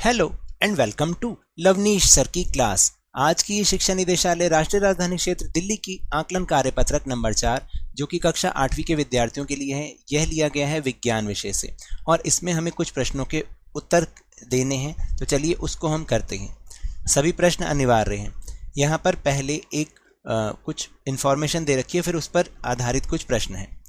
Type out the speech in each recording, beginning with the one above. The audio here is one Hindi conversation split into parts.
Hello and welcome to Lavneesh sir की क्लास। आज की ये शिक्षा निदेशालय राष्ट्रीय राजधानी क्षेत्र दिल्ली की आकलन कार्यपत्रक नंबर 4 जो कि कक्षा 8वीं के विद्यार्थियों के लिए है, यह लिया गया है विज्ञान विषय से और इसमें हमें कुछ प्रश्नों के उत्तर देने हैं। तो चलिए उसको हम करते हैं। सभी प्रश्न अनिवार्य हैं। यहाँ पर पहले एक कुछ इन्फॉर्मेशन दे रखी है, फिर उस पर आधारित कुछ प्रश्न हैं।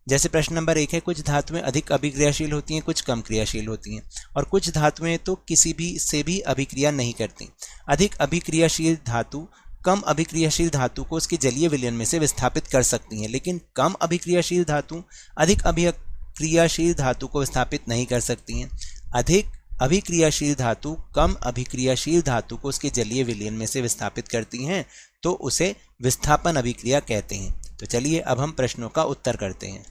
जैसे प्रश्न नंबर 1 है, कुछ धातुएं अधिक अभिक्रियाशील होती हैं, कुछ कम क्रियाशील होती हैं और कुछ धातुएं तो किसी भी से भी अभिक्रिया नहीं करती। अधिक अभिक्रियाशील धातु कम अभिक्रियाशील धातु को उसके जलीय विलयन में से विस्थापित कर सकती हैं, लेकिन कम अभिक्रियाशील धातु अधिक अभिक्रियाशील धातु को विस्थापित नहीं कर सकती हैं। अधिक अभिक्रियाशील धातु कम अभिक्रियाशील धातु को उसके जलीय विलयन में से विस्थापित करती हैं, तो उसे विस्थापन अभिक्रिया कहते हैं। तो चलिए अब हम प्रश्नों का उत्तर करते हैं।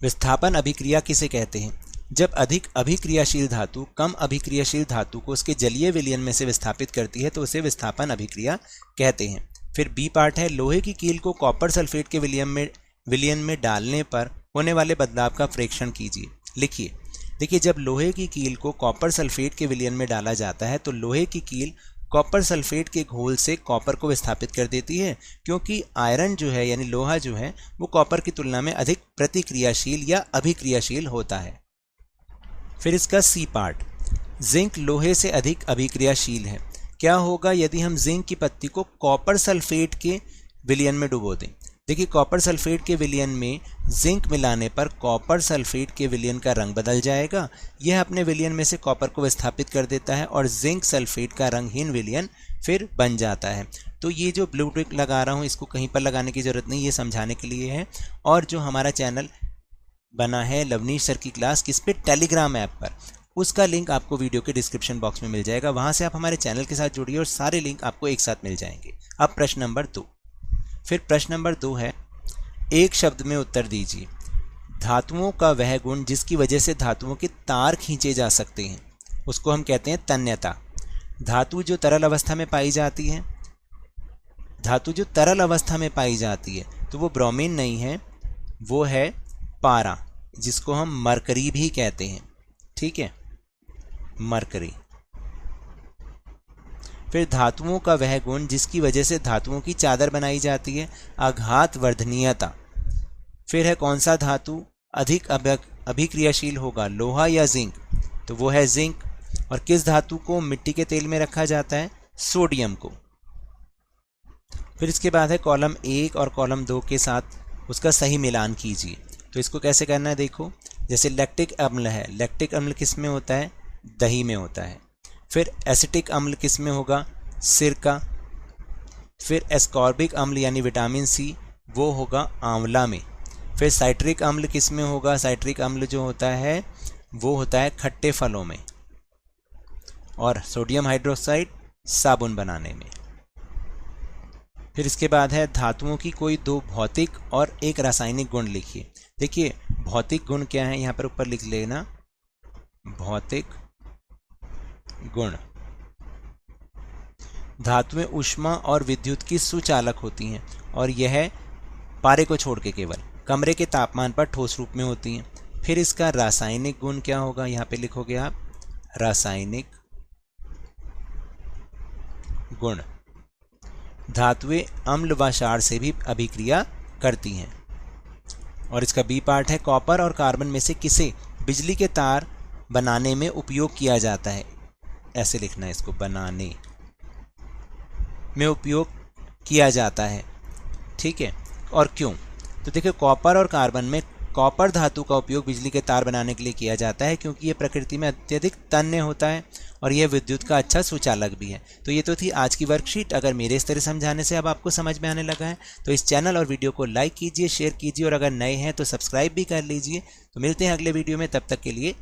विस्थापन अभिक्रिया किसे कहते हैं? जब अधिक अभिक्रियाशील धातु कम अभिक्रियाशील धातु को उसके जलीय विलयन में से विस्थापित करती है तो उसे विस्थापन अभिक्रिया कहते हैं। फिर बी पार्ट है, लोहे की कील को कॉपर सल्फेट के विलयन में डालने पर होने वाले बदलाव का प्रेक्षण कीजिए। लिखिए। देखिए, जब लोहे की कील को कॉपर सल्फेट के विलयन में डाला जाता है तो लोहे की कील कॉपर सल्फेट के घोल से कॉपर को विस्थापित कर देती है, क्योंकि आयरन जो है यानी लोहा जो है वो कॉपर की तुलना में अधिक प्रतिक्रियाशील या अभिक्रियाशील होता है। फिर इसका सी पार्ट, जिंक लोहे से अधिक अभिक्रियाशील है। क्या होगा यदि हम जिंक की पत्ती को कॉपर सल्फेट के विलयन में डुबो दें? देखिए, कॉपर सल्फेट के विलयन में जिंक मिलाने पर कॉपर सल्फेट के विलयन का रंग बदल जाएगा। यह अपने विलयन में से कॉपर को विस्थापित कर देता है और जिंक सल्फेट का रंगहीन विलयन फिर बन जाता है। तो ये जो ब्लू टिक लगा रहा हूँ इसको कहीं पर लगाने की ज़रूरत नहीं, ये समझाने के लिए है। और जो हमारा चैनल बना है लवनीश सर की क्लास किस पे, टेलीग्राम ऐप पर, उसका लिंक आपको वीडियो के डिस्क्रिप्शन बॉक्स में मिल जाएगा। वहाँ से आप हमारे चैनल के साथ जुड़िए और सारे लिंक आपको एक साथ मिल जाएंगे। अब प्रश्न नंबर 2। फिर प्रश्न नंबर 2 है, एक शब्द में उत्तर दीजिए। धातुओं का वह गुण जिसकी वजह से धातुओं के तार खींचे जा सकते हैं उसको हम कहते हैं तन्यता। धातु जो तरल अवस्था में पाई जाती है, धातु जो तरल अवस्था में पाई जाती है तो वो ब्रोमीन नहीं है, वो है पारा, जिसको हम मरकरी भी कहते हैं। ठीक है, मरकरी। फिर धातुओं का वह गुण जिसकी वजह से धातुओं की चादर बनाई जाती है, आघात वर्धनीयता। फिर है कौन सा धातु अधिक अभिक्रियाशील होगा, लोहा या जिंक? तो वो है जिंक। और किस धातु को मिट्टी के तेल में रखा जाता है? सोडियम को। फिर इसके बाद है कॉलम 1 और कॉलम 2 के साथ उसका सही मिलान कीजिए। तो इसको कैसे करना है देखो। जैसे लैक्टिक अम्ल है, लैक्टिक अम्ल किस में होता है? दही में होता है। फिर एसिटिक अम्ल किस में होगा? सिरका। फिर एस्कॉर्बिक अम्ल यानी विटामिन सी वो होगा आंवला में। फिर साइट्रिक अम्ल किस में होगा? साइट्रिक अम्ल जो होता है वो होता है खट्टे फलों में। और सोडियम हाइड्रोक्साइड साबुन बनाने में। फिर इसके बाद है धातुओं की कोई 2 भौतिक और एक रासायनिक गुण लिखिए। देखिए, भौतिक गुण क्या है यहाँ पर ऊपर लिख लेना, भौतिक गुण। धातुएं ऊष्मा और विद्युत की सुचालक होती हैं और यह पारे को छोड़ के केवल कमरे के तापमान पर ठोस रूप में होती हैं। फिर इसका रासायनिक गुण क्या होगा? यहाँ पे लिखोगे आप रासायनिक गुण। धातुएं अम्ल व क्षार से भी अभिक्रिया करती हैं। और इसका बी पार्ट है, कॉपर और कार्बन में से किसे बिजली के तार बनाने में उपयोग किया जाता है? ऐसे लिखना है इसको, बनाने में उपयोग किया जाता है। ठीक है, और क्यों? तो देखिए, कॉपर और कार्बन में कॉपर धातु का उपयोग बिजली के तार बनाने के लिए किया जाता है क्योंकि यह प्रकृति में अत्यधिक तन्य होता है और यह विद्युत का अच्छा सुचालक भी है। तो ये तो थी आज की वर्कशीट। अगर मेरे इस तरह समझाने से अब आपको समझ में आने लगा है तो इस चैनल और वीडियो को लाइक कीजिए, शेयर कीजिए और अगर नए हैं तो सब्सक्राइब भी कर लीजिए। तो मिलते हैं अगले वीडियो में, तब तक के लिए